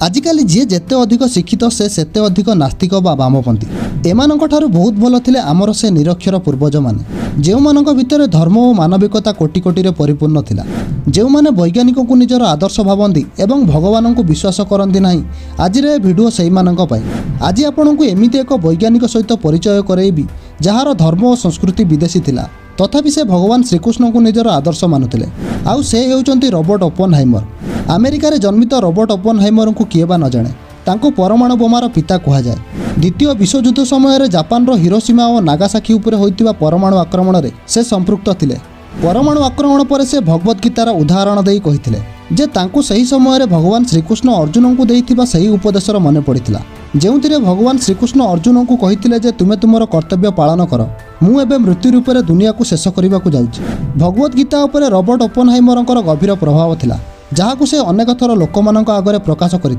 आजिकाली जी जेते अधिक शिक्षित से सेते अधिक नास्तिक बा वामपंथी एमानंकठारु बहुत भल थिले आमर से निरक्षर पूर्वज माने जेउमानंक भितर धर्म और मानविकता कोटी कोटी रे परिपूर्ण थिला जेउमाने वैज्ञानिक को निजर आदर्श भावंती एवं भगवान को विश्वास करंती नाही। आज रे वीडियो सेही मानंक पई आज आपनकु एमिति एक वैज्ञानिक सहित परिचय करैबी जहार धर्म और संस्कृति विदेशी थिला तथापि से भगवान श्रीकृष्ण को निजर आदर्श मानुथिले। आउ से हेउचंती रॉबर्ट ओपेनहाइमर। अमेरिका रे जन्मित रॉबर्ट ओपेनहाइमर को किए बा न जाने तांको परमाणु बोमार पिता कहा जाए। द्वितीय विश्वयुद्ध समय जापान रो हिरोशिमा और नागासाकी उपरे होइतिबा परमाणु आक्रमण रे से संपृक्त थिले। परमाणु आक्रमण पर से भगवद्गीतार उदाहरण देई कहिथिले जे तांको सही समय भगवान श्रीकृष्ण अर्जुन को देइथिबा सही उपदेशर मने पड़िथिला जेउथिरे भगवान श्रीकृष्ण अर्जुन को कहिथिले जे तुमे तुमर कर्तव्य पालन कर मु एबे मृत्यु रूप में दुनिया को शेष करने को जाउछि। भगवद्गीता उपरे रॉबर्ट ओपेनहाइमरंकर गभीर प्रभाव थिला जहाकु से अनेक थर लोकमानंक आगरे प्रकाश करथिले।